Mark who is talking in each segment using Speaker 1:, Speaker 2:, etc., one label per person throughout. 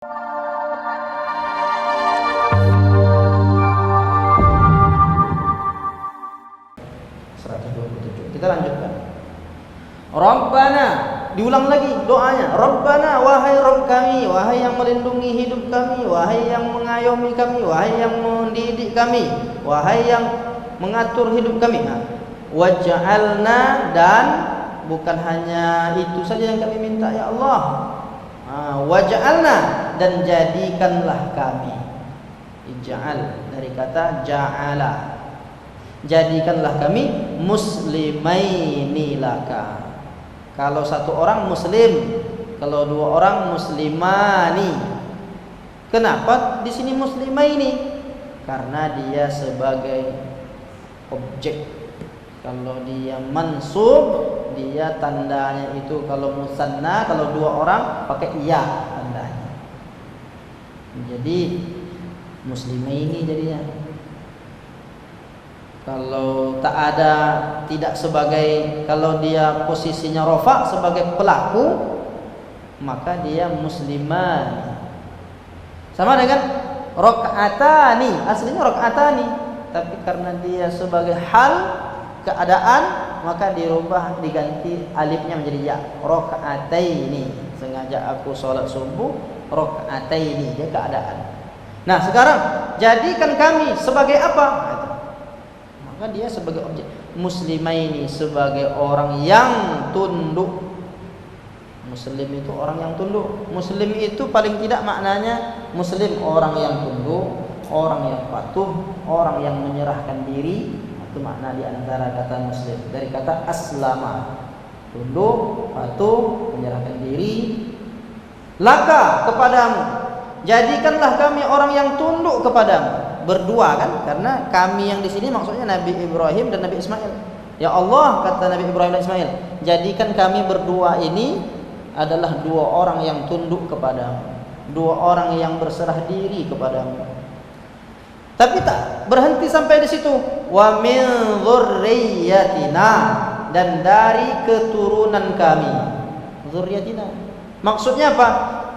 Speaker 1: Kita lanjutkan. Rabbana, diulang lagi doanya. Rabbana, wahai Rabb kami, wahai yang melindungi hidup kami, wahai yang mengayomi kami, wahai yang mendidik kami, wahai yang mengatur hidup kami. Waj'alna, dan bukan hanya itu saja yang kami minta ya Allah. Waj'alna, dan jadikanlah kami. Ij'al dari kata ja'ala. Jadikanlah kami muslimaini laka. Kalau satu orang muslim, kalau dua orang muslimani. Kenapa di sini muslimaini? Karena dia sebagai objek. Kalau dia mansub, dia tandanya itu kalau musanna, kalau dua orang pakai iya tandanya. Jadi muslimaini jadinya. Kalau tak ada, tidak sebagai, kalau dia posisinya rofa sebagai pelaku, maka dia musliman. Sama dengan rakaatani, aslinya rakaatani, tapi karena dia sebagai hal keadaan, maka dirubah, diganti alifnya menjadi ya. Rakaataini, sengaja aku sholat subuh rakaataini, dia keadaan. Nah sekarang jadikan kami sebagai apa? Maka dia sebagai objek. Muslimaini, sebagai orang yang tunduk. Muslim itu orang yang tunduk. Muslim itu paling tidak maknanya muslim, orang yang tunduk, orang yang patuh, orang yang menyerahkan diri. Itu makna di antara kata muslim. Dari kata aslama, tunduk, patuh, menyerahkan diri. Laka, kepadamu. Jadikanlah kami orang yang tunduk kepadamu. Berdua kan, karena kami yang di sini maksudnya Nabi Ibrahim dan Nabi Ismail. Ya Allah, kata Nabi Ibrahim dan Ismail, jadikan kami berdua ini adalah dua orang yang tunduk kepadamu, dua orang yang berserah diri kepadamu. Tapi tak berhenti sampai di situ. Wa min dzurriyyatina, dan dari keturunan kami. Dzurriyyatina maksudnya apa?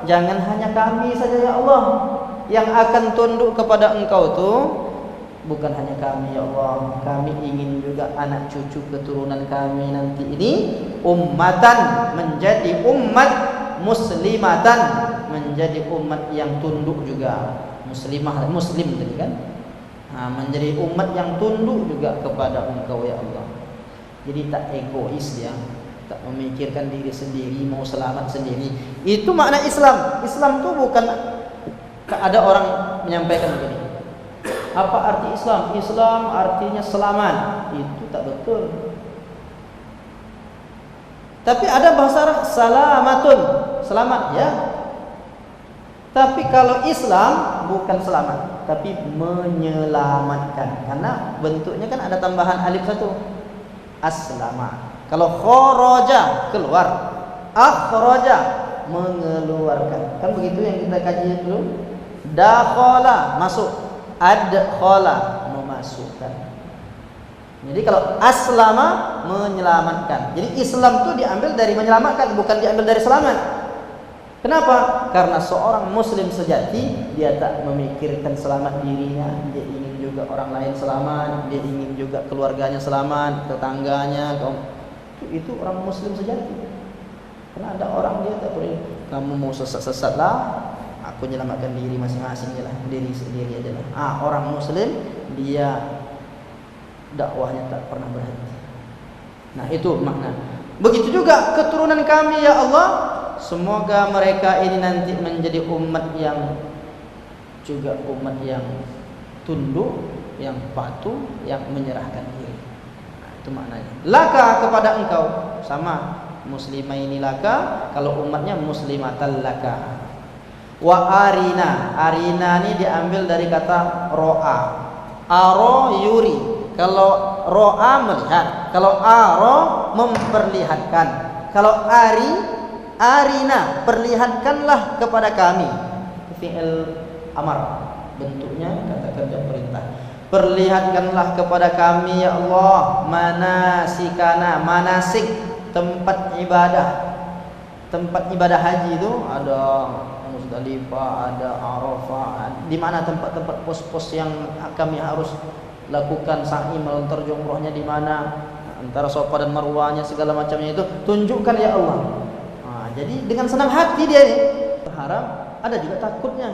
Speaker 1: Jangan hanya kami saja ya Allah yang akan tunduk kepada Engkau tuh, bukan hanya kami ya Allah, kami ingin juga anak cucu keturunan kami nanti ini ummatan, menjadi umat muslimatan, menjadi umat yang tunduk juga. Muslimah, muslim tadi kan, menjadi umat yang tunduk juga kepada Engkau ya Allah. Jadi tak egois dia, tak memikirkan diri sendiri, mau selamat sendiri. Itu makna Islam. Islam tuh bukan, ada orang menyampaikan begini, apa arti Islam? Islam artinya selamat. Itu tak betul. Tapi ada bahasa Arab salamatun, selamat ya. Tapi kalau Islam bukan selamat, tapi menyelamatkan. Karena bentuknya kan ada tambahan alif satu. Aslama. Kalau kharaja, keluar. Akhraja, mengeluarkan. Kan begitu yang kita kaji dulu. Dakhala, masuk. Adkhala, memasukkan. Jadi kalau aslama, menyelamatkan. Jadi Islam itu diambil dari menyelamatkan, bukan diambil dari selamat. Kenapa? Karena seorang muslim sejati, dia tak memikirkan selamat dirinya, dia ingin juga orang lain selamat, dia ingin juga keluarganya selamat, tetangganya. Itu orang muslim sejati. Karena ada orang dia tak boleh, kamu mau sesat-sesat lah, aku menyelamatkan diri masing-masing lah, diri sendiri aja lah. Orang muslim dia dakwahnya tak pernah berhenti. Nah itu makna. Begitu juga keturunan kami ya Allah, semoga mereka ini nanti menjadi umat yang juga umat yang tunduk, yang patuh, yang menyerahkan diri. Nah, itu maknanya. Laka, kepada Engkau, sama muslimaini laka, kalau umatnya muslimatan laka. Wa arina, arina ini diambil dari kata ro'a. Aro yuri, kalau ro'a melihat, kalau aro memperlihatkan, kalau arina perlihatkanlah kepada kami. Fi'il amar, bentuknya kata kerja perintah. Perlihatkanlah kepada kami ya Allah manasikana, manasik, tempat ibadah. Tempat ibadah haji itu ada Muzdalifah, ada Arafah. Di mana tempat-tempat pos-pos yang kami harus lakukan sa'i melontar jumrahnya di mana? Antara Safa dan Marwahnya segala macamnya itu tunjukkan ya Allah. Jadi dengan senang hati dia ini berharap, ada juga takutnya.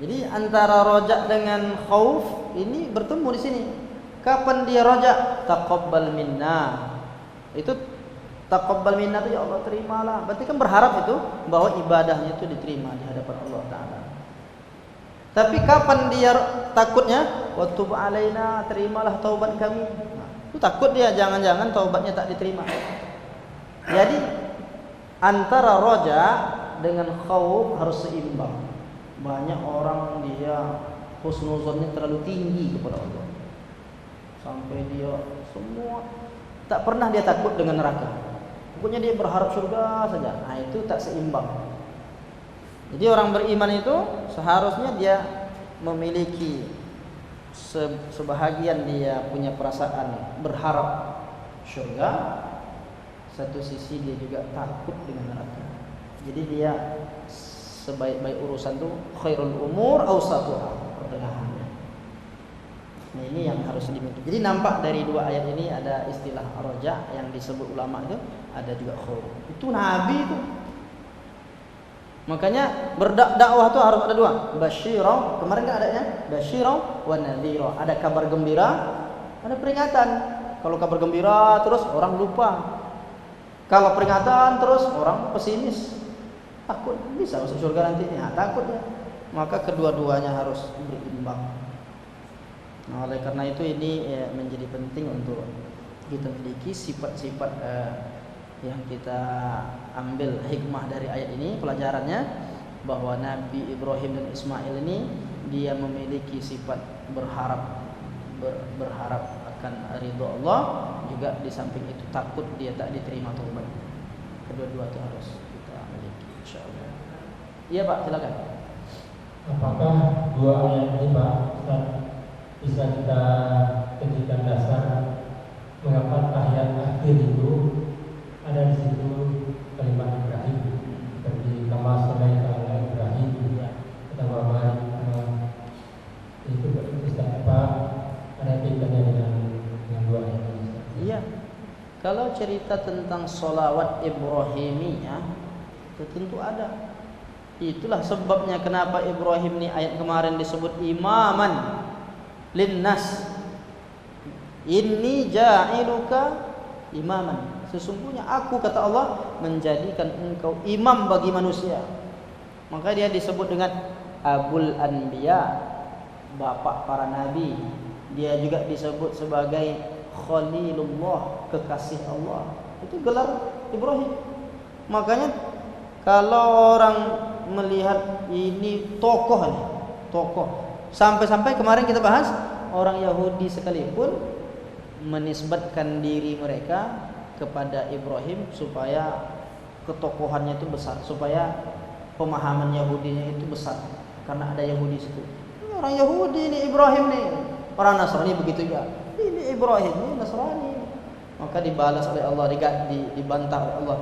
Speaker 1: Jadi antara rojak dengan khauf ini bertemu di sini. Kapan dia rojak? Taqabbal minna. Itu taqabbal minna itu ya Allah terimalah. Berarti kan berharap itu bahwa ibadahnya itu diterima di hadapan Allah Taala. Tapi kapan dia takutnya? Wa tub alaina, terimalah taubat kami. Itu takut dia jangan-jangan taubatnya tak diterima. Jadi antara roja dengan khauf harus seimbang. Banyak orang dia husnuzonnya terlalu tinggi kepada Allah, sampai dia semua tak pernah dia takut dengan neraka. Pokoknya dia berharap surga saja. Nah, itu tak seimbang. Jadi orang beriman itu seharusnya dia memiliki sebahagian dia punya perasaan berharap surga, satu sisi dia juga takut dengan neraka. Jadi dia sebaik-baik urusan itu khairul umur awsatuha, pertengahannya. Nah, ini yang harus dimiliki. Jadi nampak dari dua ayat ini ada istilah roja yang disebut ulama itu, ada juga khauf. Itu Nabi itu. Makanya berdakwah itu harus ada dua, basyirah, kemarin kan adanya basyirah wa nadhira. Ada kabar gembira, ada peringatan. Kalau kabar gembira terus orang lupa. Kalau peringatan terus orang pesimis, takut bisa masuk surga nanti. Ya, takut ya. Maka kedua-duanya harus berimbang. Nah, oleh karena itu ini menjadi penting untuk kita miliki sifat-sifat yang kita ambil hikmah dari ayat ini, pelajarannya bahwa Nabi Ibrahim dan Ismail ini dia memiliki sifat berharap akan ridha Allah, juga di samping itu takut dia tak diterima taubat. Kedua-dua itu harus kita miliki insyaallah. Iya Pak, silakan.
Speaker 2: Apakah dua ayat ini Pak Ustaz bisa kita jadikan dasar mengapa tahiyat akhir itu ada di situ kalimat Ibrahim, seperti kama shalaita ala Ibrahim kata Bapak itu Ustaz, apa ada kaitannya dengan dua ayat ini?
Speaker 1: Iya. Kalau cerita tentang sholawat Ibrahimiyah itu tentu ada. Itulah sebabnya kenapa Ibrahim ni ayat kemarin disebut imaman linnas. Inni ja'iluka imaman. Sesungguhnya aku, kata Allah, menjadikan engkau imam bagi manusia. Maka dia disebut dengan Abul Anbiya, bapak para nabi. Dia juga disebut sebagai Khalilullah, kekasih Allah. Itu gelar Ibrahim. Makanya kalau orang melihat ini tokoh, sampai-sampai kemarin kita bahas orang Yahudi sekalipun menisbatkan diri mereka kepada Ibrahim supaya ketokohannya itu besar, supaya pemahaman Yahudinya itu besar, karena ada Yahudi situ. Ini orang Yahudi, ini Ibrahim nih. Orang Nasrani begitu juga. Ini Ibrahim, ini Nasrani. Maka dibalas oleh Allah, dibantah oleh Allah.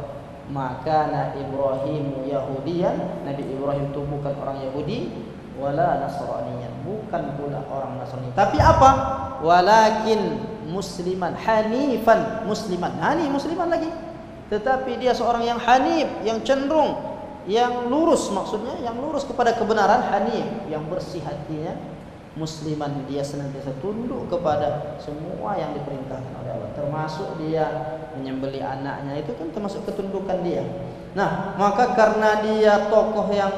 Speaker 1: Maka Ibrahim Yahudiyan, Nabi Ibrahim itu bukan orang Yahudi, wala Nasraniyan, bukan pula orang Nasrani. Tapi apa? Walakin musliman, hanifan, musliman. Musliman lagi. Tetapi dia seorang yang hanif, yang cenderung, yang lurus, maksudnya yang lurus kepada kebenaran, hanif, yang bersih hatinya. Musliman, dia senantiasa tunduk kepada semua yang diperintahkan oleh Allah, termasuk dia menyembelih anaknya, itu kan termasuk ketundukan dia. Nah, maka karena dia tokoh yang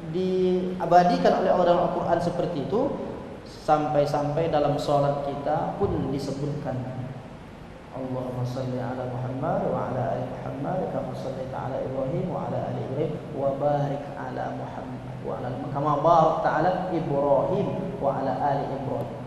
Speaker 1: diabadikan oleh Allah dalam Al-Quran seperti itu, sampai-sampai dalam sholat kita pun disebutkan Allahumma salli ala Muhammad wa ala ali Muhammad kama shallaita ala Ibrahim wa ala ali Ibrahim wa barik ala Muhammad wa ala kama barakta ala Ibrahim wa ala ali Ibrahim.